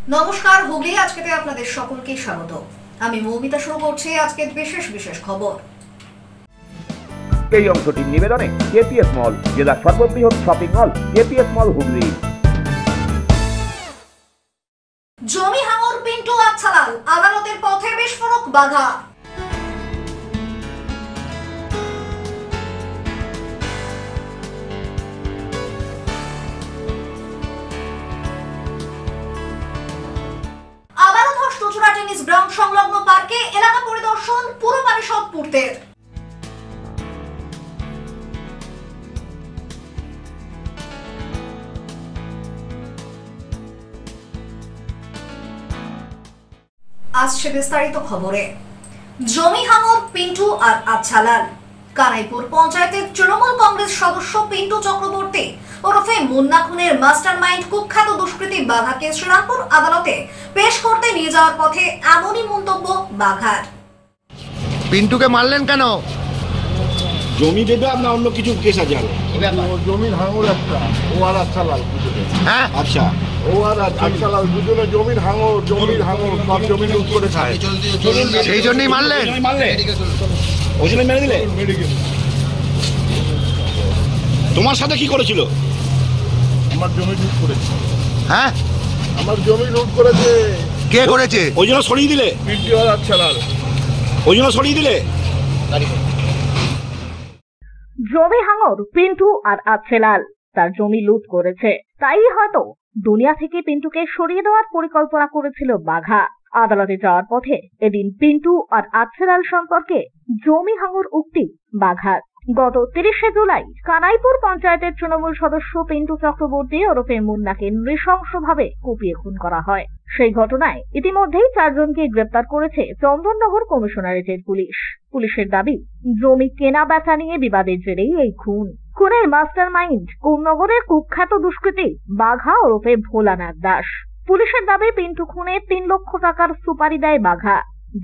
নমস্কার, হুগলি আজকেতে আপনাদের সকলকে স্বাগত। আমি মৌমিতা শুরু করছি আজকের বিশেষ বিশেষ খবর। এই অংশটির নিবেদনে কেপিএস মল, জেলার সর্ববৃহৎ শপিং মল কেপিএস মল হুগলি। জমি হাঙর পিন্টু আচ্ছালাল, আদালতের পথে বিস্ফোরক বাধা। আবারও ধস চুচুড়া টেনিস গ্রাউন্ড সংলগ্ন পার্কে এলাকা পরিদর্শন পুর পরিষদ পূর্তের। আসছে বিস্তারিত খবরে। জমি হাঙর পিন্টু আর আচ্ছালাল। কানাইপুর পঞ্চায়েতের তৃণমূল কংগ্রেস সদস্য পিন্টু চক্রবর্তী ওরফে মুন্না খুনের মাস্টারমাইন্ড কুখ্যাত দুষ্কৃতী বাঘাকে শ্রীরামপুর আদালতে পেশ করতে নিয়ে যাওয়ার পথে এমনই মন্তব্য বাঘার। পিন্টুকে মারলেন কেন? জমি দেবে আপনার অন্য কিছু কেস আছে আরো? জমির হাঙর একটা, ও আর আচ্ছালাল দুজনে। হ্যাঁ, আচ্ছা, ও আর আচ্ছালাল দুজনে জমির হাঙর সব জমি লুট করে খায়। সেই জন্যই মারলেন? ওই জন্য মেরে দিলে? মেডিকেল তোমার সাথে কি করেছিল? আমার জমি লুট করেছে। হ্যাঁ, আমার জমি লুট করেছে। কে করেছে? ওই জন্য সরিয়ে দিলে? পিন্টু আর আচ্ছালাল। ওই জন্য সরিয়ে দিলে? জমি হাঙর পিন্টু আর আচ্ছালাল তার জমি লুট করেছে, তাই হয়তো দুনিয়া থেকে পিন্টুকে সরিয়ে দেওয়ার পরিকল্পনা করেছিল বাঘা। আদালতে যাওয়ার পথে এদিন পিন্টু আর আচ্ছালাল সম্পর্কে জমি হাঙর উক্তি বাঘার। গত 30শে জুলাই কানাইপুর পঞ্চায়েতের তৃণমূল সদস্য পিন্টু চক্রবর্তী ওরফে মুন্নাকে নৃশংসভাবে কুপিয়ে খুন করা হয়। সেই ঘটনায় ইতিমধ্যেই 4 জনকে গ্রেপ্তার করেছে চন্দননগর কমিশনারেটের পুলিশ। পুলিশের দাবি, জমি কেনা বেচা নিয়ে বিবাদের জেরেই এই খুন। খুনের মাস্টারমাইন্ড কোন্নগরের কুখ্যাত দুষ্কৃতী বাঘা ওরফে ভোলানাথ দাস। পুলিশের দাবি, পিন্টু খুনে 3 লক্ষ টাকার সুপারি দেয় বাঘা,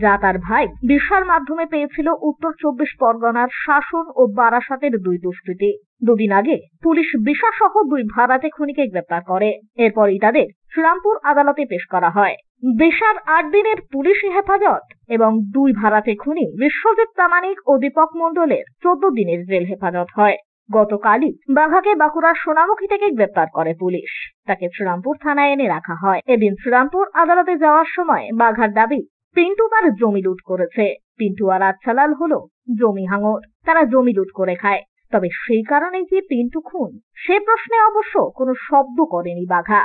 যা তার ভাই বিশার মাধ্যমে পেয়েছিল উত্তর 24 পরগনার শাসন ও বারাসাতের 2 দুষ্কৃতী। 2 দিন আগে পুলিশ বিশা সহ 2 ভাড়াটে খুনিকে গ্রেপ্তার করে। এরপরই তাদের শ্রীরামপুর আদালতে পেশ করা হয়। বিশার 8 দিনের পুলিশি হেফাজত এবং 2 ভাড়াটে খুনি বিশ্বজিৎ প্রামাণিক ও দীপক মণ্ডলের 14 দিনের জেল হেফাজত হয়। গতকালই বাঘাকে বাঁকুড়ার সোনামুখী থেকে গ্রেপ্তার করে পুলিশ। তাকে শ্রীরামপুর থানায় এনে রাখা হয়। এদিন শ্রীরামপুর আদালতে যাওয়ার সময় বাঘার দাবি, পিন্টু তার জমি লুট করেছে। পিন্টু আর আচ্ছালাল হলো জমি হাঙর, তারা জমি লুট করে খায়। তবে সেই কারণে কি পিন্টু খুন, সে প্রশ্নে অবশ্য কোনো শব্দ করেনি বাঘা।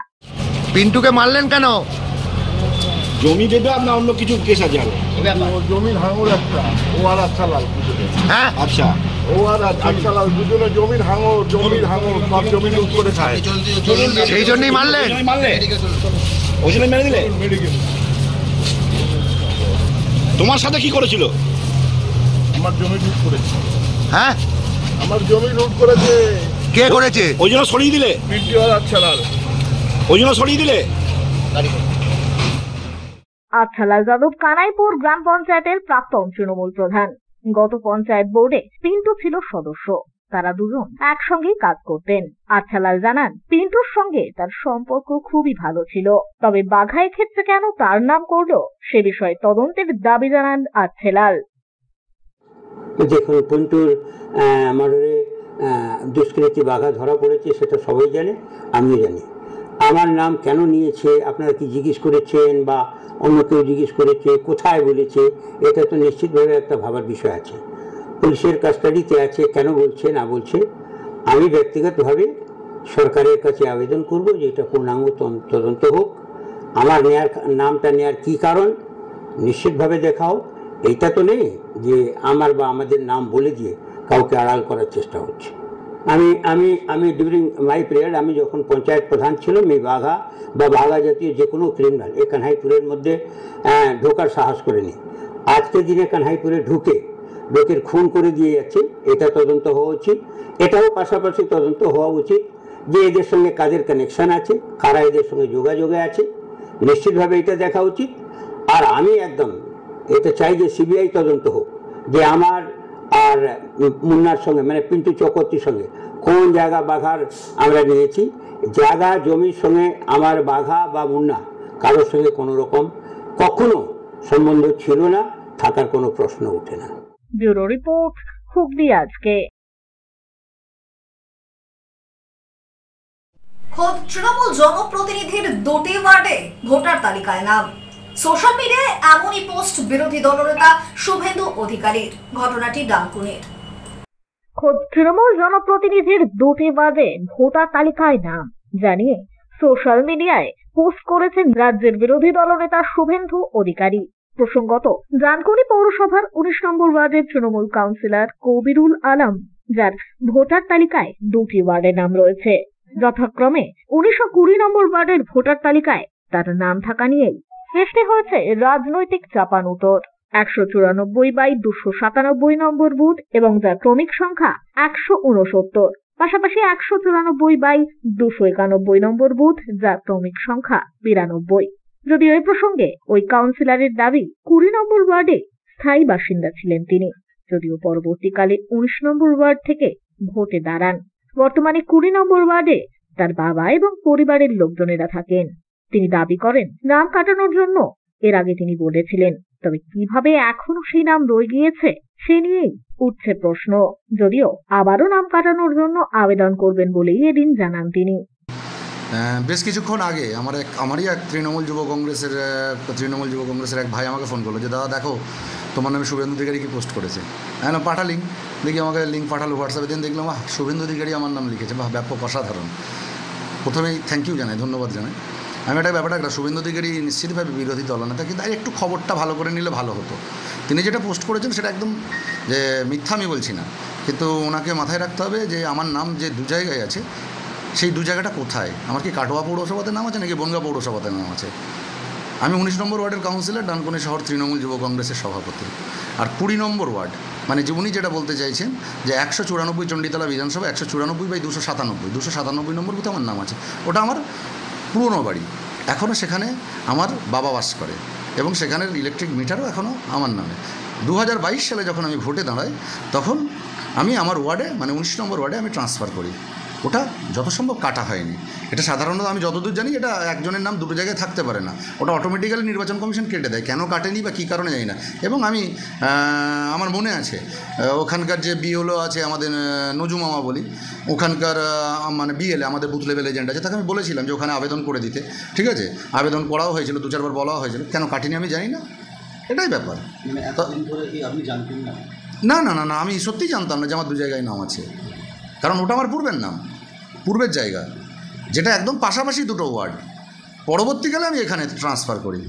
পিন্টুকে মারলেন কেন? জমি দেবে আপনার অন্য কিছু কেস আছে আরো? জমির হাঙর একটা, ও আর আচ্ছালাল দুজনে। হ্যাঁ, আচ্ছা, ও আর আচ্ছালাল দুজনে জমির হাঙর সব জমি লুট করে খায়। সেই জন্যই মারলেন? ওই জন্য মেরে দিলে? মেডিকেল তোমার সাথে কি করেছিল? আমার জমি লুট করেছে। হ্যাঁ, আমার জমি লুট করেছে। কে করেছে? ওই জন্য সরিয়ে দিলে? পিন্টু আর আচ্ছালাল। ওই জন্য সরিয়ে দিলে? আচ্ছালাল যাদব কানাইপুর গ্রাম পঞ্চায়েতের প্রাক্তন তৃণমূল প্রধান। গত পঞ্চায়েত বোর্ডে পিন্টু ছিল সদস্য। তারা দুজন একসঙ্গেই কাজ করতেন। আচ্ছালাল জানান, পিন্টুর সঙ্গে তার সম্পর্ক খুবই ভালো ছিল। তবে বাঘা এক্ষেত্রে কেন তার নাম করলো, সে বিষয়ে তদন্তের দাবি জানান আচ্ছালাল। দেখুন, পিন্টুর মার্ডারে দুষ্কৃতী বাঘা ধরা পড়েছে, সেটা সবাই জানে, আমিও জানি। আমার নাম কেন নিয়েছে আপনারা কি জিজ্ঞেস করেছেন বা অন্য কেউ জিজ্ঞেস করেছে, কোথায় বলেছে, এটা তো নিশ্চিতভাবে একটা ভাবার বিষয় আছে। পুলিশের কাস্টাডিতে আছে, কেন বলছে না বলছে, আমি ব্যক্তিগতভাবে সরকারের কাছে আবেদন করব যে এটা পূর্ণাঙ্গ তদন্ত হোক। আমার নামটা নেওয়ার কী কারণ নিশ্চিতভাবে দেখা হোক। এইটা তো নেই যে আমার বা আমাদের নাম বলে দিয়ে কাউকে আড়াল করার চেষ্টা হচ্ছে। আমি ডিউরিং মাই পিরিয়ড, আমি যখন পঞ্চায়েত প্রধান ছিলাম, এই বাঘা বা বাঘা জাতীয় যে কোনো ক্রিমিনাল এই কানহাইপুরের মধ্যে ঢোকার সাহস করেনি। আজকের দিনে কানহাইপুরে ঢুকে লোকের খুন করে দিয়ে যাচ্ছে, এটা তদন্ত হওয়া উচিত। এটাও পাশাপাশি তদন্ত হওয়া উচিত যে এদের সঙ্গে কাদের কানেকশন আছে, কারা এদের সঙ্গে যোগাযোগে আছে, নিশ্চিতভাবে এটা দেখা উচিত। আর আমি একদম এটা চাই যে সিবিআই তদন্ত হোক যে আমার আর মুন্নার সঙ্গে, মানে পিন্টু চক্রবর্তীর সঙ্গে কোন জায়গা বাঘার আমরা নিয়েছি, জায়গা জমির সঙ্গে আমার বাঘা বা মুন্না কারোর সঙ্গে কোনো রকম কখনো সম্বন্ধ ছিল না, থাকার কোনো প্রশ্ন ওঠে না। ব্যুরো রিপোর্ট, হুগলি আজকে। খোদ তৃণমূল জনপ্রতিনিধির দুটি ওয়ার্ডে ভোটার তালিকায় নাম। সোশ্যাল মিডিয়ায় এমনই পোস্ট বিরোধী দলনেতা শুভেন্দু অধিকারীর। ঘটনাটি ডানকুনির। খোদ তৃণমূল জনপ্রতিনিধির দুটি ওয়ার্ডে ভোটার তালিকায় নাম জানিয়ে সোশ্যাল মিডিয়ায় পোস্ট করেছেন রাজ্যের বিরোধী দলনেতা শুভেন্দু অধিকারী। প্রসঙ্গত, ডানকুনি পৌরসভার 19 নম্বর ওয়ার্ডের তৃণমূল কাউন্সিলর কবিরুল আলম, যার ভোটার তালিকায় দুটি ওয়ার্ডের নাম রয়েছে। যথাক্রমে 19 ও 20 নম্বর ওয়ার্ডের ভোটার তালিকায় তার নাম থাকা নিয়েই সৃষ্টি হয়েছে রাজনৈতিক চাপানুতর। 194/297 নম্বর বুথ এবং যার ক্রমিক সংখ্যা 169, পাশাপাশি 194/291 নম্বর বুথ, যার ক্রমিক সংখ্যা 92। যদিও এই প্রসঙ্গে ওই কাউন্সিলরের দাবি 20 নম্বর ওয়ার্ডে স্থায়ী বাসিন্দা ছিলেন তিনি, যদিও পরবর্তীকালে 19 নম্বর ওয়ার্ড থেকে ভোটে দাঁড়ান। বর্তমানে 20 নম্বর ওয়ার্ডে তার বাবা এবং পরিবারের লোকজনেরা থাকেন। তিনি দাবি করেন নাম কাটানোর জন্য এর আগে তিনি বলেছিলেন, তবে কিভাবে এখনো সেই নাম রয়ে গিয়েছে সে নিয়েই উঠছে প্রশ্ন। যদিও আবারও নাম কাটানোর জন্য আবেদন করবেন বলেই এদিন জানান তিনি। বেশ কিছুক্ষণ আগে আমারই এক তৃণমূল যুব কংগ্রেসের এক ভাই আমাকে ফোন করলো যে দাদা দেখো তোমার নামে শুভেন্দু অধিকারী কি পোস্ট করেছে। হ্যাঁ, পাঠা লিঙ্ক, দেখি আমাকে লিঙ্ক পাঠালো হোয়াটসঅ্যাপে। দিন দেখলাম শুভেন্দু অধিকারী আমার নাম লিখেছে, ব্যাপক অসাধারণ। প্রথমেই থ্যাংক ইউ জানাই, ধন্যবাদ জানাই। আমি ব্যাপারটা শুভেন্দু অধিকারী নিশ্চিতভাবে বিরোধী দলনেতা, কিন্তু একটু খবরটা ভালো করে নিলে ভালো হতো। তিনি যেটা পোস্ট করেছেন সেটা একদম যে মিথ্যা আমি বলছি না, কিন্তু ওনাকে মাথায় রাখতে হবে যে আমার নাম যে দু জায়গায় আছে সেই দু জায়গাটা কোথায়। আমার কি কাটোয়া পৌরসভাতে নাম আছে নাকি বনগাঁ পৌরসভাতে নাম আছে? আমি 19 নম্বর ওয়ার্ডের কাউন্সিলর, ডানকুনি শহর তৃণমূল যুব কংগ্রেসের সভাপতি। আর 20 নম্বর ওয়ার্ড মানে উনি যেটা বলতে চাইছেন যে 194 চণ্ডীতলা বিধানসভা 194/297 নম্বর বুথে আমার নাম আছে। ওটা আমার পুরনো বাড়ি, এখনও সেখানে আমার বাবা বাস করে এবং সেখানের ইলেকট্রিক মিটারও এখনও আমার নামে। 2022 সালে যখন আমি ভোটে দাঁড়াই তখন আমি আমার ওয়ার্ডে মানে 19 নম্বর ওয়ার্ডে আমি ট্রান্সফার করি। ওটা যত সম্ভব কাটা হয়নি। এটা সাধারণত আমি যতদূর জানি এটা একজনের নাম দুটো জায়গায় থাকতে পারে না, ওটা অটোমেটিক্যালি নির্বাচন কমিশন কেটে দেয়। কেন কাটেনি বা কী কারণে জানি না। এবং আমি আমার মনে আছে ওখানকার যে বিএলও আছে আমাদের নজু মামা বলি, ওখানকার মানে বিএলএ আমাদের বুথ লেভেল এজেন্ট আছে, তাকে আমি বলেছিলাম যে ওখানে আবেদন করে দিতে। ঠিক আছে, আবেদন করাও হয়েছিল, 2-4 বার বলাও হয়েছিল। কেন কাটিনি আমি জানি না, এটাই ব্যাপার। না না না না, আমি সত্যিই জানতাম না যে আমার দু জায়গায় নাম আছে, কারণ ওটা আমার পূর্বের নাম, পূর্বের জায়গা, যেটা একদম পাশাপাশি দুটো ওয়ার্ড। পরবর্তীকালে আমি এখানে ট্রান্সফার করি।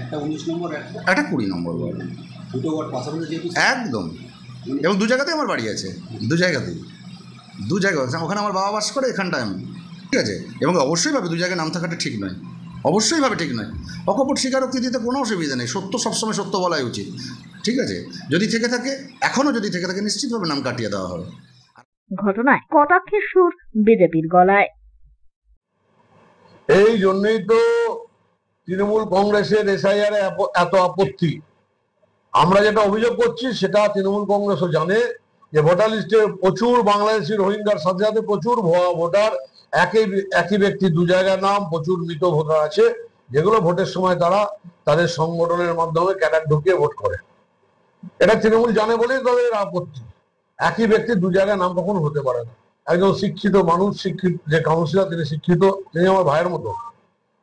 একটা 19 নম্বর একটা 20 নম্বর ওয়ার্ড, দুটো ওয়ার্ড পাশাপাশি একদম, এবং দু জায়গাতেই আমার বাড়ি আছে, দু জায়গা ওখানে আমার বাবা বাস করে, এখানটায় আমি। ঠিক আছে, এবং অবশ্যইভাবে দু জায়গায় নাম থাকাটা ঠিক নয়, অবশ্যইভাবে ঠিক নয়। অকপট স্বীকারোক্তি দিতে কোনো অসুবিধা নেই, সত্য সবসময় সত্য বলাই উচিত। ঠিক আছে, যদি থেকে থাকে এখনও যদি থেকে থাকে নিশ্চিতভাবে নাম কাটিয়ে দেওয়া হবে। ঘটনায় কটাক্ষের সুর বিজেপির গলায়। এই জন্যই তো তৃণমূল কংগ্রেসের এসআইআর এত আপত্তি। আমরা যেটা অভিযোগ করছি সেটা তৃণমূল কংগ্রেসও জানে যে ভোটার লিস্টে প্রচুর বাংলাদেশি রোহিঙ্গার সাথে সাথে প্রচুর ভুয়া ভোটার, একই ব্যক্তি দু জায়গার নাম, প্রচুর মৃত ভোটার আছে, যেগুলো ভোটের সময় তারা তাদের সংগঠনের মাধ্যমে ক্যাডার ঢুকিয়ে ভোট করে। এটা তৃণমূল জানে বলেই তাদের আপত্তি। একই ব্যক্তি দু জায়গায় নাম কখনো হতে পারে না। একজন শিক্ষিত মানুষ, শিক্ষিত যে কাউন্সিলর তিনি শিক্ষিত, তিনি আমার ভাইয়ের মতো,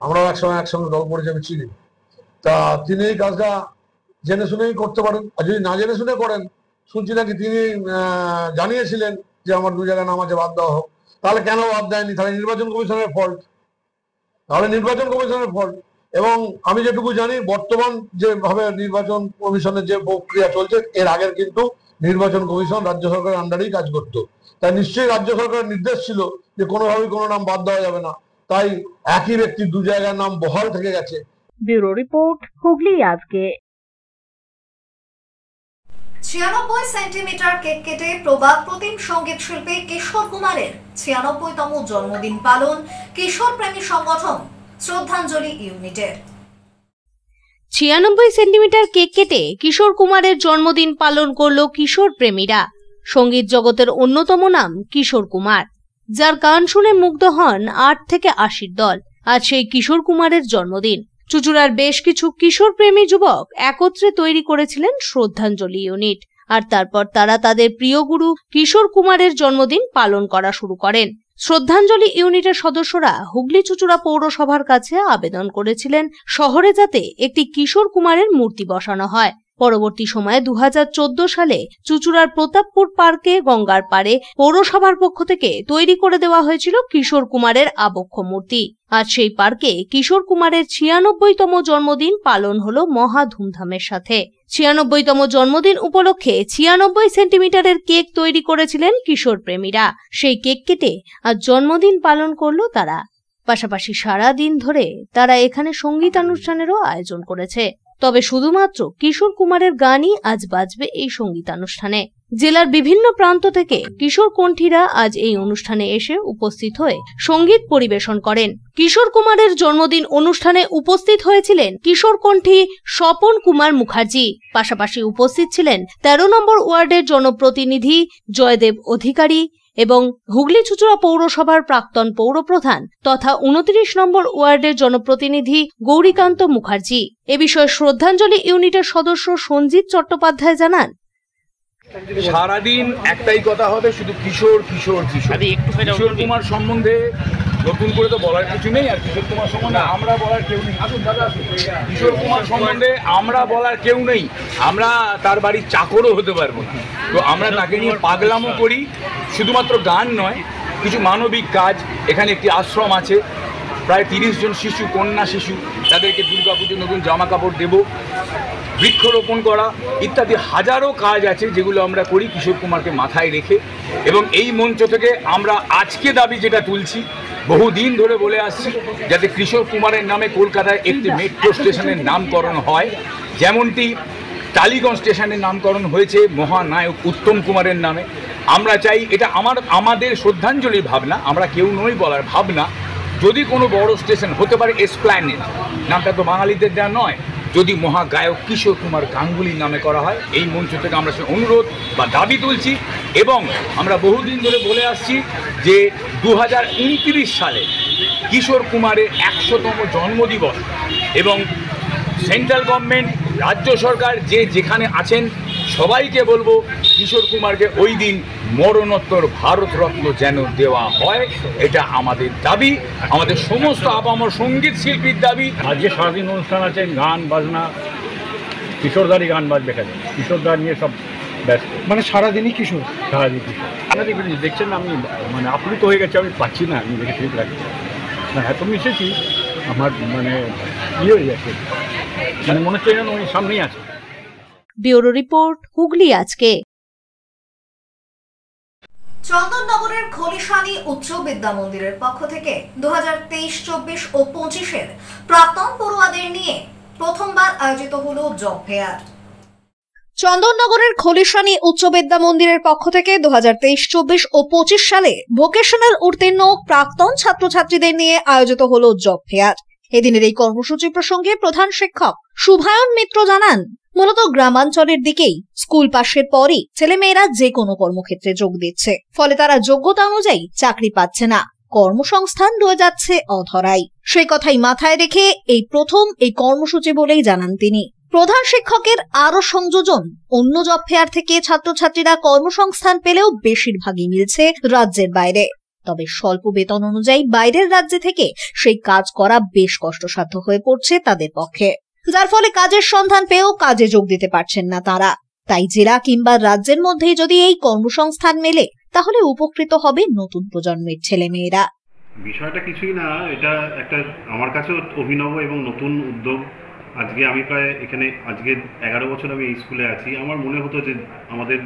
আমরাও একসঙ্গে দল করেছি, আমি চিনি। তা তিনি এই কাজটা জেনে শুনেই করতে পারেন, আর যদি না জেনে শুনে করেন, শুনছি নাকি তিনি জানিয়েছিলেন যে আমার দু জায়গায় নাম আছে, বাদ দেওয়া হোক। তাহলে কেন বাদ দেয়নি? তাহলে নির্বাচন কমিশনের ফল্ট, এবং আমি যেটুকু জানি বর্তমান যেভাবে নির্বাচন কমিশনের যে প্রক্রিয়া চলছে, এর আগের কিন্তু নির্বাচন কমিশন রাজ্য সরকারের আন্ডারেই কাজ করতো। তাই নিশ্চয়ই রাজ্য সরকারের নির্দেশ ছিল যে কোনোভাবেই কোনো নাম বাদ দেওয়া যাবে না। তাই একই ব্যক্তির দু জায়গার নাম বহাল থেকে গেছে। ব্যুরো রিপোর্ট, হুগলি আজকে। 96 সেন্টিমিটার কেক কেটে প্রবাদ প্রতিম সঙ্গীত শিল্পী কিশোর কুমারের 96তম জন্মদিন পালন কিশোর প্রেমী সংগঠন শ্রদ্ধাঞ্জলি ইউনিটের। 96 সেন্টিমিটার কেক কেটে কিশোর কুমারের জন্মদিন পালন করল কিশোর প্রেমীরা। সঙ্গীত জগতের অন্যতম নাম কিশোর কুমার, যার গান শুনে মুগ্ধ হন 8 থেকে 80 দল। আজ সেই কিশোর কুমারের জন্মদিন। চুঁচুড়ার বেশ কিছু কিশোর প্রেমী যুবক একত্রে তৈরি করেছিলেন শ্রদ্ধাঞ্জলি ইউনিট, আর তারপর তারা তাদের প্রিয় গুরু কিশোর কুমারের জন্মদিন পালন করা শুরু করেন। শ্রদ্ধাঞ্জলি ইউনিটের সদস্যরা হুগলি চুঁচুড়া পৌরসভার কাছে আবেদন করেছিলেন শহরে যাতে একটি কিশোর কুমারের মূর্তি বসানো হয়। পরবর্তী সময়ে 2014 সালে চুঁচুড়ার প্রতাপপুর পার্কে গঙ্গার পাড়ে পৌরসভার পক্ষ থেকে তৈরি করে দেওয়া হয়েছিল কিশোর কুমারের আবক্ষ মূর্তি। আজ সেই পার্কে কিশোর কুমারের 96তম জন্মদিন পালন হলো মহা ধুমধামের সাথে। 96তম জন্মদিন উপলক্ষে 96 সেন্টিমিটারের কেক তৈরি করেছিলেন কিশোর প্রেমীরা। সেই কেক কেটে আজ জন্মদিন পালন করলো তারা। পাশাপাশি সারা দিন ধরে তারা এখানে সঙ্গীতানুষ্ঠানেরও আয়োজন করেছে। তবে শুধুমাত্র কিশোর কুমারের গানই আজ বাজবে এই সঙ্গীতানুষ্ঠানে। জেলার বিভিন্ন প্রান্ত থেকে কিশোর কণ্ঠীরা আজ এই অনুষ্ঠানে এসে উপস্থিত হয়ে সঙ্গীত পরিবেশন করেন। কিশোর কুমারের জন্মদিন অনুষ্ঠানে উপস্থিত হয়েছিলেন কিশোর কণ্ঠী স্বপন কুমার মুখার্জি। পাশাপাশি উপস্থিত ছিলেন 13 নম্বর ওয়ার্ডের জনপ্রতিনিধি জয়দেব অধিকারী এবং হুগলি চুঁচুড়া পৌরসভার প্রাক্তন পৌরপ্রধান তথা 29 নম্বর ওয়ার্ডের জনপ্রতিনিধি গৌরীকান্ত মুখার্জি। এ বিষয়ে শ্রদ্ধাঞ্জলি ইউনিটের সদস্য সঞ্জিত চট্টোপাধ্যায় জানান, সারাদিন একটাই কথা হবে, শুধু কিশোর কিশোর কিশোর। কিশোর কুমার সম্বন্ধে নতুন করে তো বলার কিছু নেই, আর কিশোর কুমার সম্বন্ধে আমরা বলার কেউ নেই। আসুন দাদা, আসুন। কিশোর কুমার সম্বন্ধে আমরা বলার কেউ নেই, আমরা তার বাড়ির চাকরও হতে পারবো না। তো আমরা তাকে নিয়ে পাগলামো করি। শুধুমাত্র গান নয়, কিছু মানবিক কাজ। এখানে একটি আশ্রম আছে, প্রায় 30 জন শিশু, কন্যা শিশু, তাদেরকে দুর্গাপুজো নতুন জামা কাপড় দেব, বৃক্ষরোপণ করা ইত্যাদি হাজারো কাজ আছে যেগুলো আমরা করি কিশোর কুমারকে মাথায় রেখে। এবং এই মঞ্চ থেকে আমরা আজকে দাবি যেটা তুলছি, বহুদিন ধরে বলে আসছি, যাতে কিশোর কুমারের নামে কলকাতায় একটি মেট্রো স্টেশনের নামকরণ হয়, যেমনটি টালিগঞ্জ স্টেশনের নামকরণ হয়েছে মহানায়ক উত্তম কুমারের নামে। আমরা চাই, এটা আমাদের শ্রদ্ধাঞ্জলির ভাবনা, আমরা কেউ নই বলার ভাবনা, যদি কোনো বড় স্টেশন হতে পারে এসপ্ল্যানেড, নামটা তো বাঙালিদের দেওয়া নয়, যদি মহাগায়ক কিশোর কুমার গাঙ্গুলির নামে করা হয়। এই মঞ্চ থেকে আমরা সে অনুরোধ বা দাবি তুলছি। এবং আমরা বহুদিন ধরে বলে আসছি যে 2029 সালে কিশোর কুমারের 100তম জন্মদিবস, এবং সেন্ট্রাল গভর্নমেন্ট, রাজ্য সরকার যে যেখানে আছেন সবাইকে বলবো কিশোর কুমারকে ওই দিন মরণোত্তর ভারতরত্ন যেন দেওয়া হয়। এটা আমাদের দাবি, আমাদের সমস্ত আপামর সঙ্গীত শিল্পীর দাবি। আজকে সারাদিন অনুষ্ঠান আছে, গান বাজনা, কিশোরদারই গান বাজবে এখানে, কিশোরদার নিয়ে সব ব্যস্ত, মানে সারাদিনই কিশোর, সারাদিন কিশোর। আপনারা দেখছেন আমি মানে আপ্লুত হয়ে গেছে, আমি পাচ্ছি না, আমি দেখে ঠিক লাগছে না, এত মিশেছি আমার মানে ইয়ে হয়ে যাচ্ছে, মানে মনে হচ্ছে যেন ওই সামনেই আছে। ব্যুরো রিপোর্ট, হুগলি আজকে। চন্দননগরের খলিশানী উচ্চ বিদ্যা মন্দিরের পক্ষ থেকে 2023-24 ও 25-এর প্রাক্তন পড়ুয়াদের নিয়ে প্রথমবার আয়োজিত হলো জব ফেয়ার। চন্দননগরের খলিশানী উচ্চ বিদ্যা মন্দিরের পক্ষ থেকে 2023-24 ও 25 সালে ভোকেশনাল উত্তীর্ণ প্রাক্তন ছাত্রছাত্রীদের নিয়ে আয়োজিত হলো জব ফেয়ার। এদিনের এই কর্মসূচি প্রসঙ্গে প্রধান শিক্ষক শুভায়ন মিত্র জানান, মূলত গ্রামাঞ্চলের দিকেই স্কুল পাশের পরই ছেলেমেয়েরা যে কোনো কর্মক্ষেত্রে যোগ দিচ্ছে, ফলে তারা যোগ্যতা অনুযায়ী চাকরি পাচ্ছে না, কর্মসংস্থান রয়ে যাচ্ছে অধরাই। সেই কথাই মাথায় রেখে এই প্রথম এই কর্মসূচি বলেই জানান তিনি। প্রধান শিক্ষকের আরো সংযোজন, অন্য জব ফেয়ার থেকে ছাত্রছাত্রীরা কর্মসংস্থান পেলেও বেশিরভাগই মিলছে রাজ্যের বাইরে। তবে স্বল্প বেতন অনুযায়ী বাইরের রাজ্যে থেকে সেই কাজ করা বেশ কষ্টসাধ্য হয়ে পড়ছে তাদের পক্ষে, যার ফলে কাজের সন্ধান পেয়েও কাজে যোগ দিতে পারছেন না তারা। তাই জেলা কিংবা রাজ্যের মধ্যেই যদি এই কর্মসংস্থান মেলে তাহলে উপকৃত হবে নতুন প্রজন্মের ছেলেমেয়েরা। বিষয়টা কিছুই না, এটা একটা আমার কাছেও অভিনব এবং নতুন উদ্যোগ। আজকে আমি প্রায় এখানে আজকে 11 বছর আমি এই স্কুলে আছি। আমার মনে হতো যে আমাদের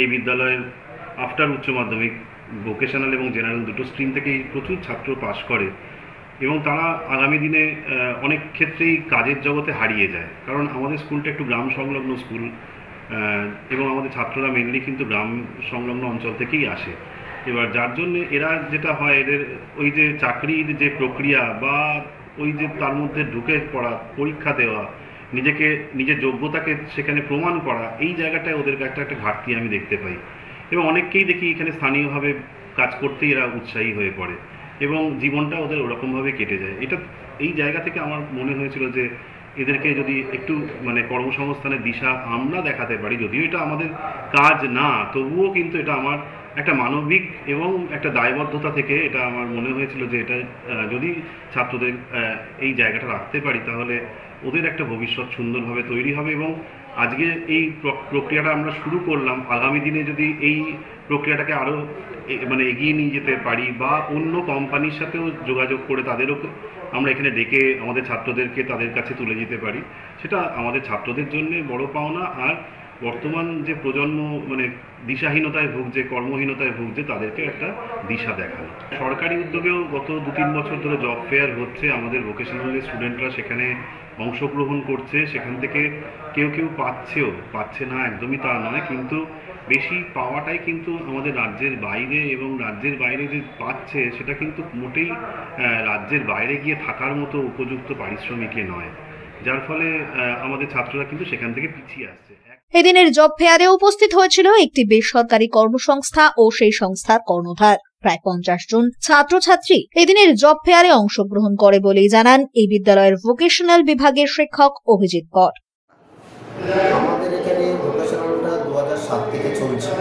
এই বিদ্যালয়ের আফটার উচ্চ মাধ্যমিক ভোকেশনাল এবং জেনারেল দুটো স্ট্রিম থেকেই প্রচুর ছাত্র পাস করে এবং তারা আগামী দিনে অনেক ক্ষেত্রেই কাজের জগতে হারিয়ে যায়, কারণ আমাদের স্কুলটা একটু গ্রাম সংলগ্ন স্কুল এবং আমাদের ছাত্ররা মেনলি কিন্তু গ্রাম সংলগ্ন অঞ্চল থেকেই আসে। এবার যার জন্য এরা যেটা হয়, এদের ওই যে চাকরির যে প্রক্রিয়া বা ওই যে তার মধ্যে ঢুকে পড়া, পরীক্ষা দেওয়া, নিজের যোগ্যতাকে সেখানে প্রমাণ করা, এই জায়গাটায় ওদের একটা ঘাটতি আমি দেখতে পাই। এবং অনেককেই দেখি এখানে স্থানীয়ভাবে কাজ করতেই এরা উৎসাহী হয়ে পড়ে। এবং জীবনটা ওদের ওরকমভাবে কেটে যায়। এই জায়গা থেকে আমার মনে হয়েছিল যে এদেরকে যদি একটু মানে কর্মসংস্থানের দিশা আমরা দেখাতে পারি, যদিও এটা আমাদের কাজ না, তবুও কিন্তু এটা আমার একটা মানবিক এবং একটা দায়বদ্ধতা থেকে এটা আমার মনে হয়েছিল যে এটা যদি ছাত্রদের এই জায়গাটা রাখতে পারি তাহলে ওদের একটা ভবিষ্যৎ সুন্দরভাবে তৈরি হবে। এবং আজকে এই প্রক্রিয়াটা আমরা শুরু করলাম, আগামী দিনে যদি এই প্রক্রিয়াটাকে আরও মানে এগিয়ে নিয়ে যেতে পারি বা অন্য কোম্পানির সাথেও যোগাযোগ করে তাদেরও আমরা এখানে ডেকে আমাদের ছাত্রদেরকে তাদের কাছে তুলে যেতে পারি, সেটা আমাদের ছাত্রদের জন্য বড় পাওনা। আর বর্তমান যে প্রজন্ম মানে দিশাহীনতায় ভুগছে, কর্মহীনতায় ভুগছে, তাদেরকে একটা দিশা দেখানো। সরকারি উদ্যোগেও গত 2-3 বছর ধরে জব ফেয়ার হচ্ছে, আমাদের ভোকেশনাল স্টুডেন্টরা সেখানে অংশগ্রহণ করছে, সেখান থেকে কেউ কেউ পাচ্ছে না একদমই তা নয়, কিন্তু বেশি পাওয়াটাই কিন্তু আমাদের রাজ্যের বাইরে, এবং রাজ্যের বাইরে যে পাচ্ছে সেটা কিন্তু মোটেই রাজ্যের বাইরে গিয়ে থাকার মতো উপযুক্ত পারিশ্রমিকে নয়, যার ফলে আমাদের ছাত্ররা কিন্তু সেখান থেকে পিছিয়ে আসছে। এদিনের জব ফেয়ারে উপস্থিত হয়েছিল একটি বেসরকারি কর্মসংস্থা ও সেই সংস্থার কর্ণধার। প্রায় 50 জন ছাত্রছাত্রী এদিনের জব ফেয়ারে অংশগ্রহণ করে বলেই জানান এই বিদ্যালয়ের ভোকেশনাল বিভাগের শিক্ষক অভিজিৎ কর। আমাদের এখানে ভোকেশনালটা 2007 থেকে চলছে।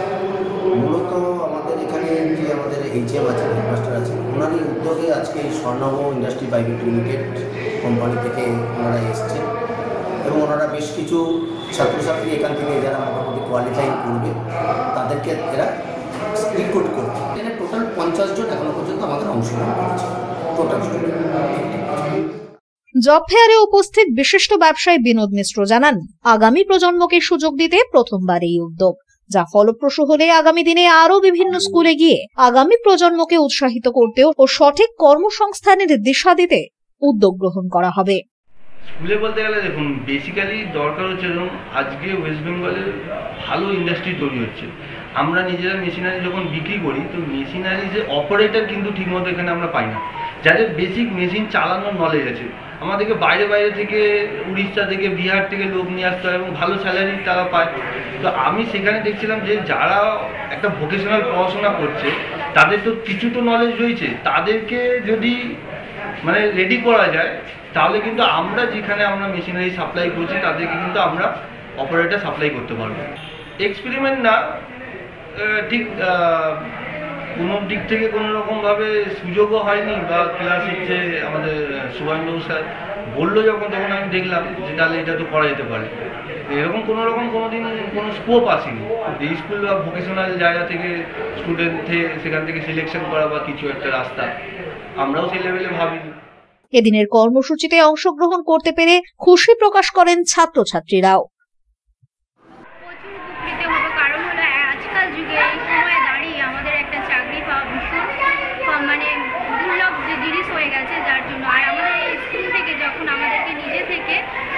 মূলত আমাদের এখানে যে আমাদের এইচএম আছে, হেডমাস্টার আছে, ওনারই উদ্যোগে আজকে এই Swarnava industry private limited company থেকে ওনারা এসছে এবং ওনারা বেশ কিছু ছাত্রছাত্রী এখান থেকে যারা মোটামুটি কোয়ালিফাই করবে তাদেরকে এরা রিক্রুট করবে। এখানে টোটাল 50 জন এখনো পর্যন্ত আমাদের অংশগ্রহণ করেছে টোটাল। জব ফেয়ারে উপস্থিত বিশিষ্ট ব্যবসায়ী বিনোদ মিশ্র জানান, আগামী প্রজন্মকে সুযোগ দিতে প্রথমবার এই উদ্যোগ, যা ফলপ্রসূ হলে আগামী দিনে আরো বিভিন্ন স্কুলে গিয়ে আগামী প্রজন্মকে উৎসাহিত করতেও ও সঠিক কর্মসংস্থানের দিশা দিতে উদ্যোগ গ্রহণ করা হবে। স্কুলে বলতে গেলে দেখুন, বেসিক্যালি দরকার হচ্ছে যেমন আজকে ওয়েস্ট বেঙ্গলের ভালো ইন্ডাস্ট্রি তৈরি হচ্ছে। আমরা নিজেরা মেশিনারি যখন বিক্রি করি, তো মেশিনারি যে অপারেটর কিন্তু ঠিকমতো এখানে আমরা পাই না, যাদের বেসিক মেশিন চালানোর নলেজ আছে। আমাদেরকে বাইরে থেকে, উড়িষ্যা থেকে, বিহার থেকে লোক নিয়ে আসতে হয় এবং ভালো স্যালারি তারা পায়। তো আমি সেখানে দেখছিলাম যে যারা একটা ভোকেশনাল পড়াশোনা করছে তাদের তো কিছু তো নলেজ রয়েছে, তাদেরকে যদি মানে রেডি করা যায় তাহলে কিন্তু আমরা যেখানে আমরা মেশিনারি সাপ্লাই করছি তাদেরকে কিন্তু আমরা অপারেটর সাপ্লাই করতে পারবো। এক্সপেরিমেন্ট না, ঠিক কোনো দিক থেকে কোনো রকমভাবে সুযোগও হয়নি, বা ক্লাস হচ্ছে আমাদের সুভাষবাবু স্যার বললো যখন, তখন আমি দেখলাম যে তাহলে এটা তো করা যেতে পারে। এরকম কোনোদিন কোনো স্কোপ আসেনি এই স্কুল বা ভোকেশনাল জায়গা থেকে স্টুডেন্ট সেখান থেকে সিলেকশন করা বা কিছু একটা রাস্তা, আমরাও সেই লেভেলে ভাবিনি। এদিনের কর্মসূচিতে অংশগ্রহণ করতে পেরে খুশি প্রকাশ করেন ছাত্রছাত্রীরাও।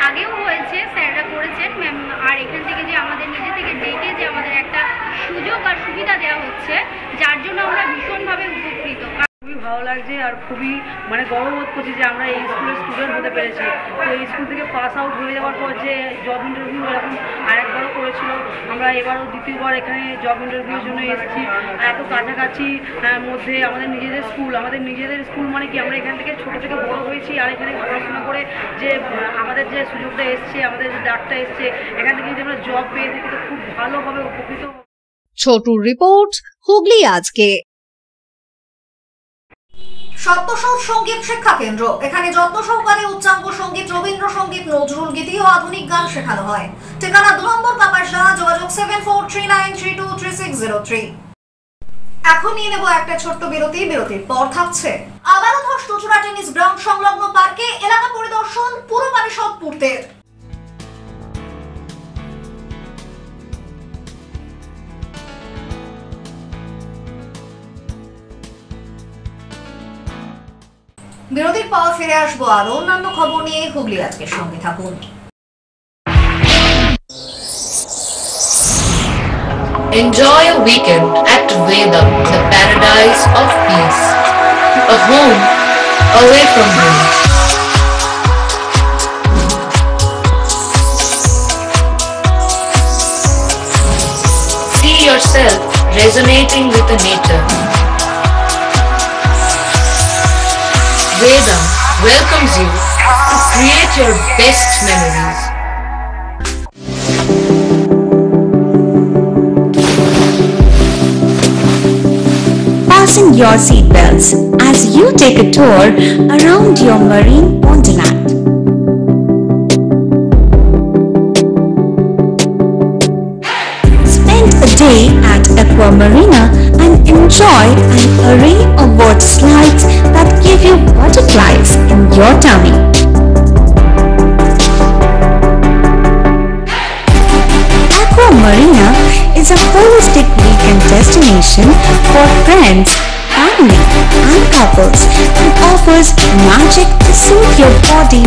আগেও হয়েছে, স্যাররা করেছেন ম্যাম, আর এখান থেকে যে আমাদের নিজে থেকে ডেকে যে আমাদের একটা সুযোগ আর সুবিধা দেওয়া হচ্ছে, যার জন্য আমরা ভীষণভাবে উপকৃত। খুবই ভালো লাগছে আর খুবই মানে গর্ববোধ করছি যে আমরা এই স্কুলের স্টুডেন্ট হতে পেরেছি। তো এই স্কুল থেকে পাস আউট হয়ে যাওয়ার পর যে জব ইন্টারভিউ এরকম আরেকবারও করেছিল, আমরা এবারও দ্বিতীয়বার এখানে জব ইন্টারভিউর জন্য এসেছি। এত কাছাকাছি মধ্যে আমাদের নিজেদের স্কুল মানে কি, আমরা এখান থেকে ছোটো থেকে বড় হয়েছি, আর এখানে পড়াশোনা করে যে আমাদের যে সুযোগটা এসছে, আমাদের যে ডাকটা এসছে, এখান থেকে যদি আমরা জব পেয়ে থাকি তো খুব ভালোভাবে উপকৃত। ছোটুর রিপোর্ট, হুগলি আজকে। সপ্তসর সঙ্গীত শিক্ষা কেন্দ্র, এখানে যত্ন সহকারে উচ্চাঙ্গ সঙ্গীত, রবীন্দ্রসঙ্গীত, নজরুল গীতি ও আধুনিক গান শেখানো হয়। ঠিকানা 2 নম্বর কাপাসডা, যোগাযোগ 7439323603। এখন নিয়ে নেব একটা ছোট্ট বিরতি। বিরতির পর থাকছে আবারও ধস চুচুড়া টেনিস গ্রাউন্ড সংলগ্ন পার্কে এলাকা পরিদর্শন পুর পরিষদ পূর্তের। বিরতির পর ফিরে আসবো আরো অন্যান্য খবর নিয়ে। হুগলি আজকের সঙ্গে থাকুন। Enjoy a weekend at Vedam, the paradise of peace. A home away from home. See yourself resonating with the nature. Vedam welcomes you to create your best memories. Fasten your seatbelts as you take a tour around your marine wonderland. Spend a day at Aqua Marina and enjoy an array of water slides that give you butterflies in your tummy. Aqua Marina is a holistic weekend destination for friends, family and couples and offers magic to soothe your body,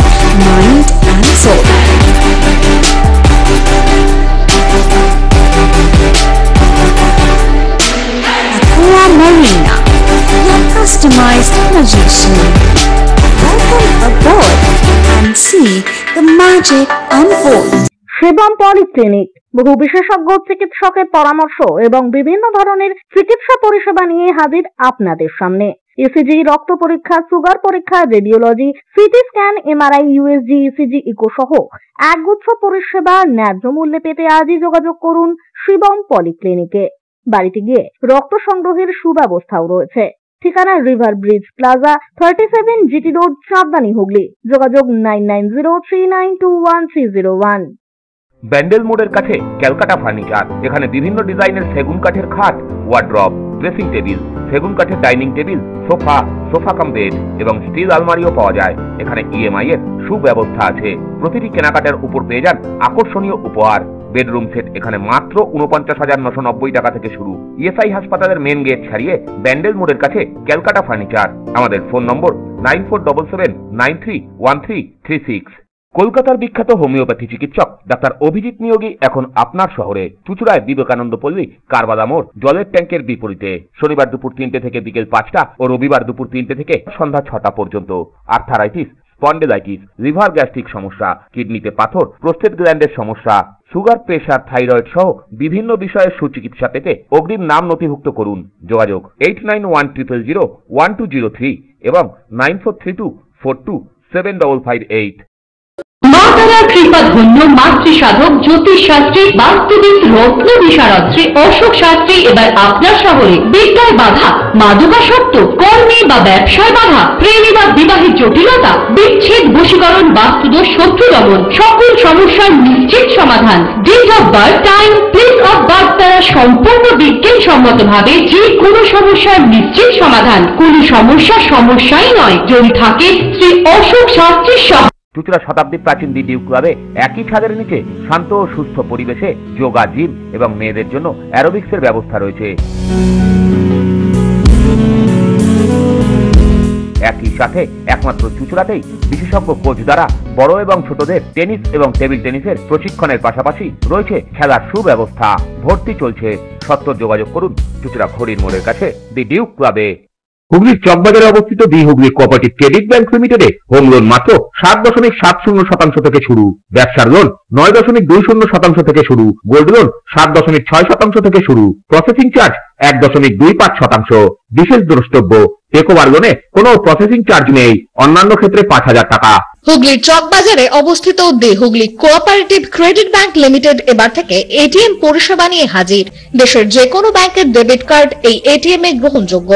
mind and soul. Aqua Marina, your customized magician. Welcome aboard and see the magic unfold. Shivam polyclinic বহু বিশেষজ্ঞ চিকিৎসকের পরামর্শ এবং বিভিন্ন ধরনের চিকিৎসা পরিষেবা নিয়ে হাজির আপনাদের সামনে। ইসিজি, রক্ত পরীক্ষা, সুগার পরীক্ষা, radiology, CT scan, MRI, USG, ECG, echo সহ একগুচ্ছ পরিষেবা ন্যায্য মূল্যে পেতে আজই যোগাযোগ করুন শিবম পলিক্লিনিকে। বাড়িতে গিয়ে রক্ত সংগ্রহের সুব্যবস্থাও রয়েছে। ঠিকানা river bridge plaza, 37 GT road, Chandni, Hooghly. যোগাযোগ 9903921301। ব্যান্ডেল মোড়ের কাছে ক্যালকাটা ফার্নিচার। এখানে বিভিন্ন ডিজাইনের সেগুন কাঠের খাট, ওয়ার্ড্রপ, ড্রেসিং টেবিল, সেগুন কাঠের dining table, sofa cum bed এবং স্টিল আলমারিও পাওয়া যায়। এখানে ইএমআই এর সুব্যবস্থা আছে। প্রতিটি কেনাকাটার উপর পেয়ে যান আকর্ষণীয় উপহার। বেডরুম সেট এখানে মাত্র ৪৯,৯৯০ টাকা থেকে শুরু। ইএসআই হাসপাতালের মেন গেট ছাড়িয়ে ব্যান্ডেল মোড়ের কাছে ক্যালকাটা ফার্নিচার। আমাদের ফোন নম্বর 9477931336। কলকাতার বিখ্যাত হোমিওপ্যাথি চিকিৎসক ডাক্তার অভিজিৎ নিয়োগী এখন আপনার শহরে চুঁচুড়ায় বিবেকানন্দ পল্লী, কারবাদা মোড়, জলের ট্যাঙ্কের বিপরীতে। শনিবার দুপুর 3টে থেকে বিকেল 5টা ও রবিবার দুপুর 3টে থেকে সন্ধ্যা 6টা পর্যন্ত। আর্থারাইটিস, স্পন্ডেলাইটিস, লিভার গ্যাস্ট্রিক সমস্যা, কিডনিতে পাথর, প্রোস্টেট গ্ল্যান্ডের সমস্যা, সুগার, প্রেশার, থাইরয়েড সহ বিভিন্ন বিষয়ের সুচিকিৎসা পেতে অগ্রিম নাম নথিভুক্ত করুন। যোগাযোগ 8910001203 এবং 9432427558। মা তারার কৃপা ধন্য মাতৃ সাধক, জ্যোতিষ শাস্ত্রী, বাস্তুবিদ, রত্ন বিশারত্রী অশোক শাস্ত্রী এবার আপনার শহরে। বিদ্যায় বাধা, মাদকাসক্ত, কর্মে বা ব্যবসায় বাধা, প্রেমে বা বিবাহের জটিলতা, বিচ্ছেদ, বশীকরণ, বাস্তুদোষ, শত্রু দমন, সকল সমস্যার নিশ্চিত সমাধান। Date of birth, time, place of birth দ্বারা সম্পূর্ণ বিজ্ঞানসম্মত ভাবে যে কোনো সমস্যার নিশ্চিত সমাধান। কোন সমস্যাই নয় যদি থাকে শ্রী অশোক শাস্ত্রীর সহ। চুঁচুড়া শতাব্দী প্রাচীন দি ডিউক ক্লাবে একই ছাদের নিচে শান্ত ও সুস্থ পরিবেশে যোগা, জিম এবং মেয়েদের জন্য অ্যারোবিক্সের ব্যবস্থা রয়েছে। একই সাথে একমাত্র চুঁচুড়াতেই বিশেষজ্ঞ কোচ দ্বারা বড় এবং ছোটদের টেনিস এবং টেবিল টেনিসের প্রশিক্ষণের পাশাপাশি রয়েছে খেলার সুব্যবস্থা। ভর্তি চলছে। সত্বর যোগাযোগ করুন চুঁচুড়া খড়ির মোড়ের কাছে দি ডিউক ক্লাবে। হুগলির চকবাজারে অবস্থিত the Hooghly cooperative credit bank লিমিটেডে হোম লোন মাত্র 7.70% থেকে শুরু। ব্যবসার লোন 9.20% থেকে শুরু। গোল্ড লোন 7.6% থেকে শুরু। Processing charge 1.25%। বিশেষ দ্রষ্টব্য, টেকওভার লোনে কোনো প্রসেসিং চার্জ নেই। অন্যান্য ক্ষেত্রে 5,000 টাকা। হুগলির চকবাজারে অবস্থিত the Hooghly cooperative credit bank limited এবার থেকে এটিএম পরিষেবা নিয়ে হাজির। দেশের যে কোনো ব্যাংকের ডেবিট কার্ড এই এটিএম এ গ্রহণযোগ্য।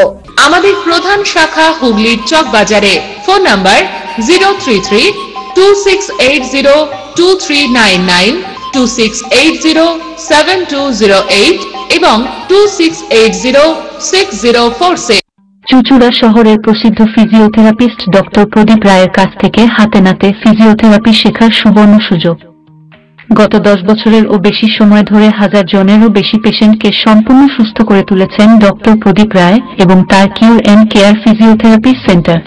আমাদের প্রধান শাখা হুগলির চকবাজারে। ফোন নাম্বার 033-2680-2399, 2680-7208 এবং 2680-6046। চুঁচুড়া শহরের প্রসিদ্ধ ফিজিওথেরাপিস্ট ডক্টর প্রদীপ রায়ের কাছ থেকে হাতে নাতে ফিজিওথেরাপি শেখার সুবর্ণ সুযোগ। গত 10 বছরের ও বেশি সময় ধরে 1000 জনেরও বেশি পেশেন্টকে সম্পূর্ণ সুস্থ করে তুলেছেন ডক্টর প্রদীপ রায় এবং তার কিউর এন্ড কেয়ার ফিজিওথেরাপি সেন্টার।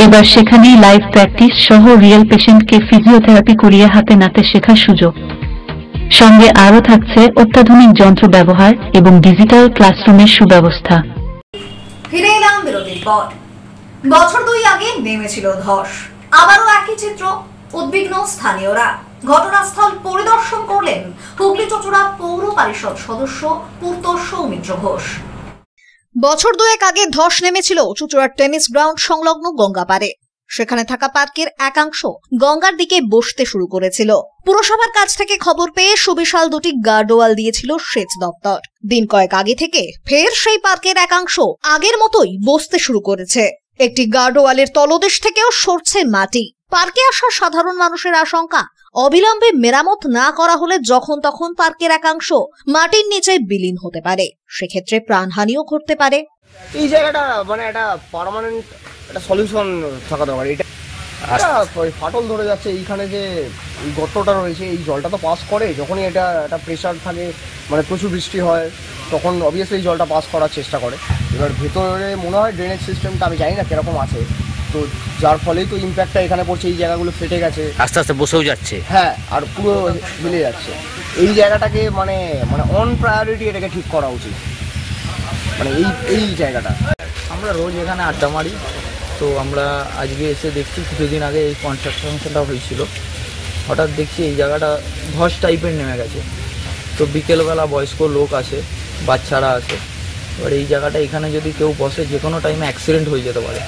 এবার সেখানেই লাইভ প্র্যাকটিস সহ রিয়েল পেশেন্টকে ফিজিওথেরাপি করিয়ে হাতে নাতে শেখার সুযোগ। সঙ্গে আরও থাকছে অত্যাধুনিক যন্ত্র ব্যবহার এবং ডিজিটাল ক্লাসরুমের সুব্যবস্থা। ফিরে এলাম বিরতির পর। বছর 2 আগে নেমেছিল ধস। আবারও একই চিত্র। উদ্বিগ্ন স্থানীয়রা। ঘটনাস্থল পরিদর্শন করলেন হুগলি চুঁচুড়া পৌর পরিষদ সদস্য পূর্ত সৌমিত্র ঘোষ। বছর দুয়েক আগে ধস নেমেছিল চুঁচুড়ার টেনিস গ্রাউন্ড সংলগ্ন গঙ্গাপাড়ে। সেখানে থাকা পার্কের একাংশ গঙ্গার দিকে বসতে শুরু করেছিল। পুরসভার কাছ থেকে খবর পেয়ে সুবিশাল দুটি গার্ডওয়াল দিয়েছিল সেচ দপ্তর। দিন কয়েক আগে থেকে ফের সেই পার্কের একাংশ আগের মতোই বসতে শুরু করেছে। একটি গার্ডওয়ালের তলদেশ থেকেও সরছে মাটি। পার্কে আসা সাধারণ মানুষের আশঙ্কা, অবিলম্বে মেরামত না করা হলে যখন তখন পার্কের একাংশ মাটির নিচে বিলীন হতে পারে, সেক্ষেত্রে প্রাণহানিও ঘটতে পারে। এই জায়গাটা মানে একটা পার্মানেন্ট একটা সলিউশন থাকা দরকার। এটা ফাটল ধরে যাচ্ছে, এইখানে যে গর্তটা রয়েছে এই জলটা তো পাস করে, যখনই এটা একটা প্রেশার থাকে মানে প্রচুর বৃষ্টি হয় তখন অবভিয়াসলি এই জলটা পাস করার চেষ্টা করে। এবার ভেতরে মনে হয় ড্রেনেজ সিস্টেমটা আমি জানি না কিরকম আছে, তো যার ফলেই তো ইম্প্যাক্টটা এখানে পড়ছে। এই জায়গাগুলো ফেটে গেছে, আস্তে আস্তে বসেও যাচ্ছে, হ্যাঁ, আর পুরো মিলে যাচ্ছে। এই জায়গাটাকে মানে অন প্রায়োরিটি এটাকে ঠিক করা উচিত, মানে এই জায়গাটা। আমরা রোজ এখানে আড্ডা মারি, তো আমরা আজকে এসে দেখছি কিছুদিন আগে এই কনস্ট্রাকশনটা হয়েছিল, হঠাৎ দেখছি এই জায়গাটা ধস টাইপের নেমে গেছে। তো বিকেলবেলা বয়স্ক লোক আছে, বাচ্চারা আছে, এবার এই জায়গাটা এখানে যদি কেউ বসে যে কোনো টাইমে অ্যাক্সিডেন্ট হয়ে যেতে পারে।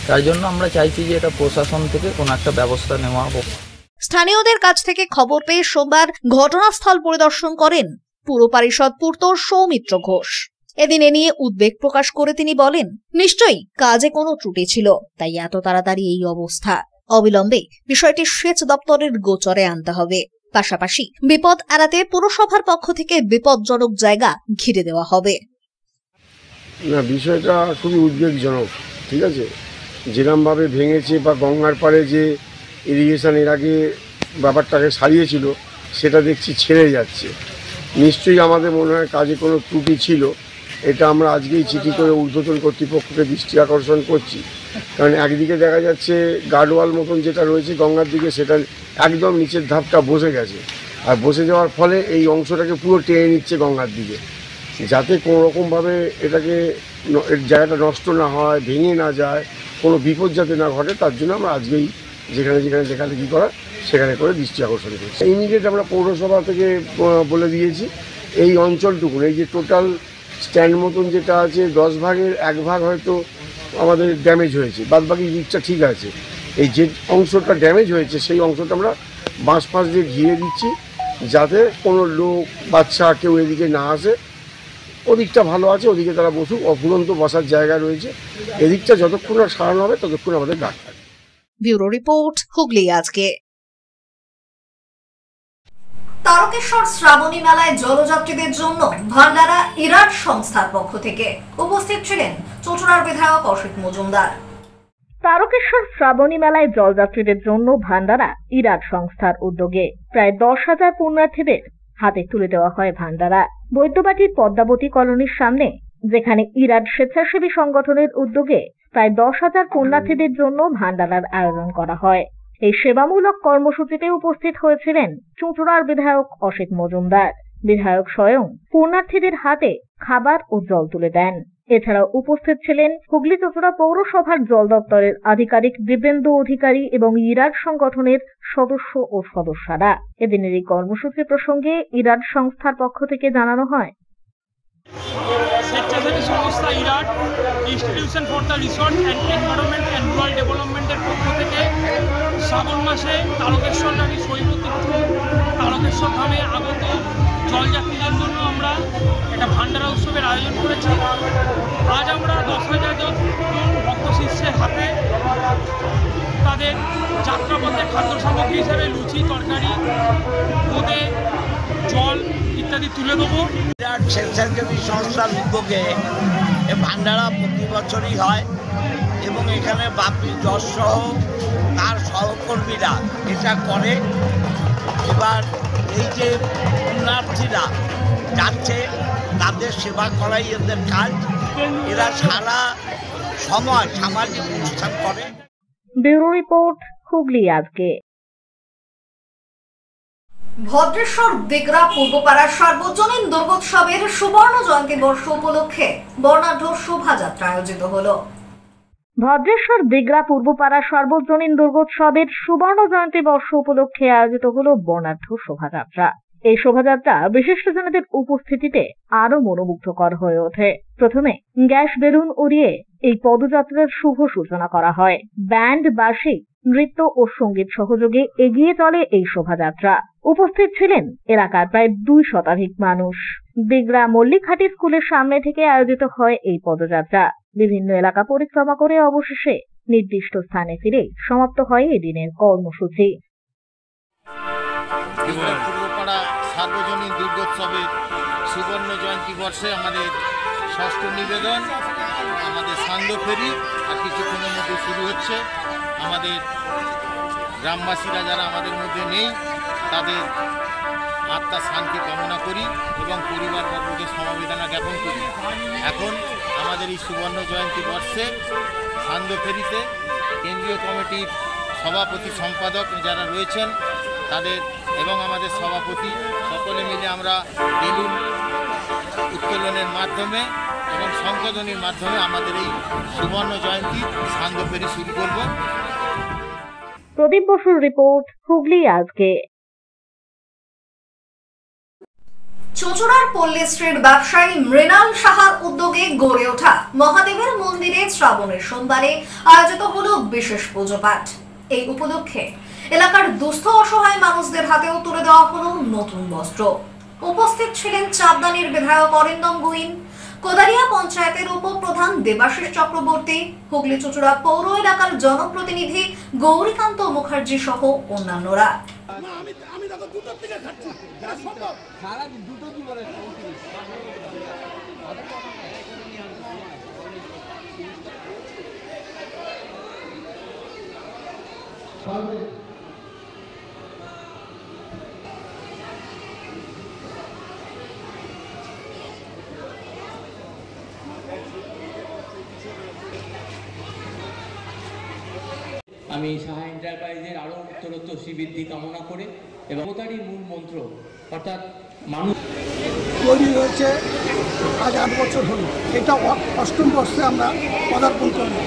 তার জন্য আমরা চাইছি যে এটা প্রশাসন থেকে কোনো একটা ব্যবস্থা নেওয়া হোক। স্থানীয়দের কাছ থেকে খবর পেয়ে সোমবার ঘটনাস্থল পরিদর্শন করেন পুর পরিষদ পূর্তর সৌমিত্র ঘোষ। এদিন এ নিয়ে উদ্বেগ প্রকাশ করে তিনি বলেন, নিশ্চয়ই কাজে কোনো ত্রুটি ছিল, তাই এত তাড়াতাড়ি এই অবস্থা। অবিলম্বে বিষয়টি সেচ দপ্তরের গোচরে আনতে হবে। পাশাপাশি বিপদ এড়াতে পুরসভার পক্ষ থেকে বিপজ্জনক জায়গা ঘিরে দেওয়া হবে। না, বিষয়টা খুবই উদ্বেগজনক। ঠিক আছে, যেরকমভাবে ভেঙেছে বা গঙ্গার পাড়ে যে ইরিগেশন এর আগে ব্যাপারটাকে সারিয়েছিল সেটা দেখছি ছেড়ে যাচ্ছে। নিশ্চয়ই আমাদের মনে হয় কাজে কোনো ত্রুটি ছিল। এটা আমরা আজকেই চিঠি করে ঊর্ধ্বতন কর্তৃপক্ষকে দৃষ্টি আকর্ষণ করছি, কারণ একদিকে দেখা যাচ্ছে গার্ডওয়াল মতন যেটা রয়েছে গঙ্গার দিকে সেটা একদম নিচের ধাপটা বসে গেছে, আর বসে যাওয়ার ফলে এই অংশটাকে পুরো টেনে নিচ্ছে গঙ্গার দিকে। যাতে কোনো রকমভাবে এটাকে জায়গাটা নষ্ট না হয়, ভেঙে না যায়, কোনো বিপদ যাতে না ঘটে, তার জন্য আমরা আজকেই যেখানে কী করা সেখানে করে দৃষ্টি আকর্ষণ করছি। ইমিডিয়েট আমরা পৌরসভা থেকে বলে দিয়েছি এই অঞ্চলটুকু, এই যে টোটাল স্ট্যান্ড মতন যেটা আছে 10 ভাগের 1 ভাগ হয়তো আমাদের ড্যামেজ হয়েছে, বাদ বাকি দিকটা ঠিক আছে। এই যে অংশটা ড্যামেজ হয়েছে সেই অংশটা আমরা বাঁশ ফাঁস দিয়ে ঘিরে দিচ্ছি, যাতে কোনো লোক বাচ্চা কেউ এদিকে না আসে। ওদিকটা ভালো আছে, ওদিকে তারা বসুক, অফুরন্ত বসার জায়গা রয়েছে। এদিকটা যতক্ষণ না সারানো হবে ততক্ষণ আমাদের ডাক থাকবে। ব্যুরো রিপোর্ট, হুগলি আজকে। তারকেশ্বর শ্রাবণী মেলায় জলযাত্রীদের জন্য ভান্ডারা ইরাট সংস্থার পক্ষ থেকে উপস্থিত ছিলেন চুঁচুড়ার বিধায়ক অসিত মজুমদার। তারকেশ্বর শ্রাবণী মেলায় জলযাত্রীদের জন্য ভান্ডারা ইরাট সংস্থার উদ্যোগে প্রায় 10,000 পুণ্যার্থীদের হাতে তুলে দেওয়া হয় ভান্ডারা। বৈদ্যবাটির পদ্মাবতী কলোনির সামনে, যেখানে ইরাট স্বেচ্ছাসেবী সংগঠনের উদ্যোগে প্রায় 10,000 পুণ্যার্থীদের জন্য ভান্ডারার আয়োজন করা হয়। এই সেবামূলক কর্মসূচিতে উপস্থিত হয়েছিলেন চুঁচুড়ার বিধায়ক অসিত মজুমদার। বিধায়ক স্বয়ং পুণ্যার্থীদের হাতে খাবার ও জল তুলে দেন। এছাড়াও উপস্থিত ছিলেন হুগলি চুঁচুড়া পৌরসভার জল দপ্তরের আধিকারিক দিব্যেন্দু অধিকারী এবং ইরাট সংগঠনের সদস্য ও সদস্যরা। এদিনের এই কর্মসূচি প্রসঙ্গে ইরাট সংস্থার পক্ষ থেকে জানানো হয়, স্বেচ্ছাসেবী সংস্থা ইরাট institution for the resort and environment and rural ডেভেলপমেন্টের পক্ষ থেকে শ্রাবণ মাসে তারকেশ্বর রানী শৈবতীর্থ তারকেশ্বর ধামে আগত জলযাত্রীদের জন্য আমরা একটা ভান্ডারা উৎসবের আয়োজন করেছি। আজ আমরা 10,000 জন ভক্ত শিষ্যের হাতে তাদের যাত্রাপথে খাদ্য সামগ্রী হিসেবে লুচি, তরকারি, বোঁদে, জল ইত্যাদি তুলে দেবো। বিরাট স্বেচ্ছাসেবী সংস্থার উদ্যোগে এ ভান্ডারা প্রতি বছরই হয় এবং এখানে বাপি যশ সহ তার সহকর্মীরা এটা করে। এবার এই যে পুণ্যার্থীরা যাচ্ছে তাদের সেবা করাই এদের কাজ। এরা সারা সময় সামাজিক অনুষ্ঠান করে। ব্যুরো রিপোর্ট, হুগলি আজকে। ভদ্রেশ্বর দিগরা পূর্বপাড়ার সার্বজনীন দুর্গোৎসবের সুবর্ণ জয়ন্তী বর্ষ উপলক্ষে বর্ণাঢ্য শোভাযাত্রা আয়োজিত হলো। ভদ্রেশ্বর দিগরা পূর্বপাড়া সার্বজনীন দুর্গোৎসবের সুবর্ণ জয়ন্তী বর্ষ উপলক্ষে আয়োজিত হলো বর্ণাঢ্য শোভাযাত্রা। এই শোভাযাত্রা বিশিষ্টজনদের উপস্থিতিতে আরো মনোমুগ্ধকর হয়ে ওঠে। প্রথমে গ্যাস বেলুন উড়িয়ে এই পদযাত্রার শুভ সূচনা করা হয়। ব্যান্ড, বাঁশি, নৃত্য ও সঙ্গীত সহযোগে এগিয়ে চলে এই শোভাযাত্রা। উপস্থিত ছিলেন এলাকার প্রায় 2 শতাধিক মানুষ। দিগড়া মল্লিকহাটি স্কুলের সামনে থেকে আয়োজিত হয় এই পদযাত্রা। বিভিন্ন এলাকা পরিক্রমা করে অবশেষে নির্দিষ্ট স্থানে ফিরে সমাপ্ত হয় এদিনের কর্মসূচি। পূর্বপাড়া সার্বজনীন দুর্গোৎসবের সুবর্ণ জয়ন্তী বর্ষে আমাদের ষষ্ঠ নিবেদন, আমাদের সান্ধ্য ফেরি আর কিছুক্ষণের মধ্যে শুরু হচ্ছে। আমাদের গ্রামবাসীরা যারা আমাদের মধ্যে নেই তাদের আত্মার শান্তি কামনা করি এবং পরিবারবর্গকে সমবেদনা জ্ঞাপন করি। এখন আমাদের এই সুবর্ণ জয়ন্তী বর্ষে সান্ধ্য ফেরিতে কেন্দ্রীয় কমিটির সভাপতি, সম্পাদক যারা রয়েছেন তাদের এবং আমাদের সভাপতি সকলে মিলে আমরা বেলুন উত্তোলনের মাধ্যমে এবং শঙ্খধ্বনির মাধ্যমে আমাদের এই সুবর্ণ জয়ন্তী সান্ধ্য ফেরি শুরু করব। প্রদীপ বসুর রিপোর্ট, হুগলি আজকে। চুঁচুড়ার পল্লী স্ট্রিট ব্যবসায়ী মৃণাল সাহার উদ্যোগে গড়ে ওঠা মহাদেবের মন্দিরে শ্রাবণের সোমবারে আয়োজিত হল বিশেষ পুজো পাঠ। এই উপলক্ষে এলাকার দুস্থ অসহায় মানুষদের হাতেও তুলে দেওয়া হল নতুন বস্ত্র। উপস্থিত ছিলেন চাঁদদানির বিধায়ক অরিন্দম গুইন, কোদারিয়া পঞ্চায়েতের উপপ্রধান দেবাশিস চক্রবর্তী, হুগলি চুঁচুড়া পৌর এলাকার জনপ্রতিনিধি গৌরীকান্ত মুখার্জি সহ অন্যান্যরা। আমি সাহা এন্টারপ্রাইজের আরও উত্তরোত্তর শ্রীবৃদ্ধি কামনা করে এবং তারই মূল মন্ত্র অর্থাৎ মানুষ তৈরি হয়েছে আজ 8 বছর হলো। এটা 8ম বর্ষে আমরা পদার্পণ করলাম।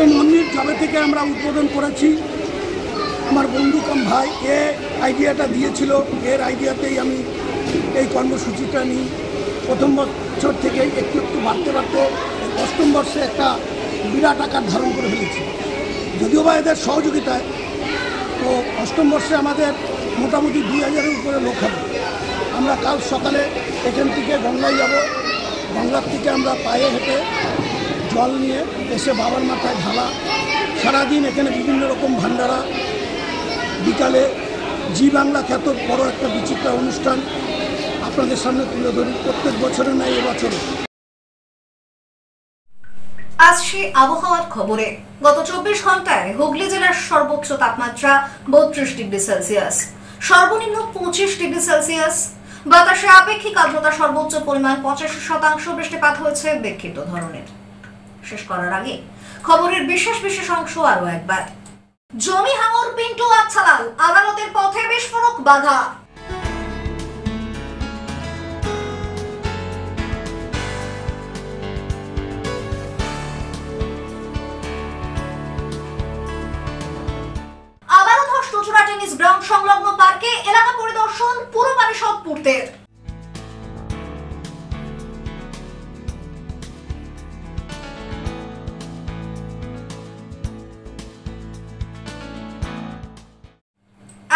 এই মন্দির যবে থেকে আমরা উদ্বোধন করেছি, আমার বন্ধু কাম ভাই আইডিয়াটা দিয়েছিল। এর আইডিয়াতেই আমি এই কর্মসূচিটা নিই। প্রথম বছর থেকে একটু একটু বাড়তে বাড়তে 8ম বর্ষে একটা বিরাট আকার ধারণ করে ফেলেছি। যদিও বা এদের সহযোগিতায় তো 8ম বর্ষে আমাদের মোটামুটি 2000-এর উপরে লোক হবে। আমরা কাল সকালে এখান থেকে গঙ্গায় যাব। গঙ্গার থেকে আমরা পায়ে হেঁটে জল নিয়ে এসে বাবার মাথায় ঢালা। সারাদিন এখানে বিভিন্ন রকম ভান্ডারা, বিকালে জি বাংলা খ্যাত বড় একটা বিচিত্র অনুষ্ঠান আপনাদের সামনে তুলে ধরি। প্রত্যেক বছরে নাই এবছরে। আসছে আবহাওয়ার খবরে। গত 24 ঘন্টায় হুগলি জেলার সর্বোচ্চ তাপমাত্রা 32 ডিগ্রি সেলসিয়াস, সর্বনিম্ন 25 ডিগ্রি সেলসিয়াস। বাতাসে আপেক্ষিক আর্দ্রতা সর্বোচ্চ পরিমাণ 85%। বৃষ্টিপাত হয়েছে বিক্ষিপ্ত ধরনের। শেষ করার আগে খবরের বিশেষ অংশ আরো একবার। জমি হাঙর পিন্টু আচ্ছালাল, আদালতের পথে বিস্ফোরক বাধা। চুঁচুড়া টেনিস গ্রাউন্ড সংলগ্ন পার্কে এলাকা পরিদর্শন পুর পরিষদ পূর্তের।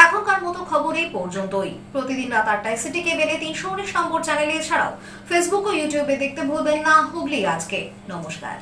এখনকার মতো খবর এই পর্যন্তই। প্রতিদিন রাত 8টায় সিটি কেবেলে 319 নম্বর চ্যানেলে, এছাড়াও ফেসবুক ও ইউটিউবে দেখতে ভুলবেন না হুগলি আজকে। নমস্কার।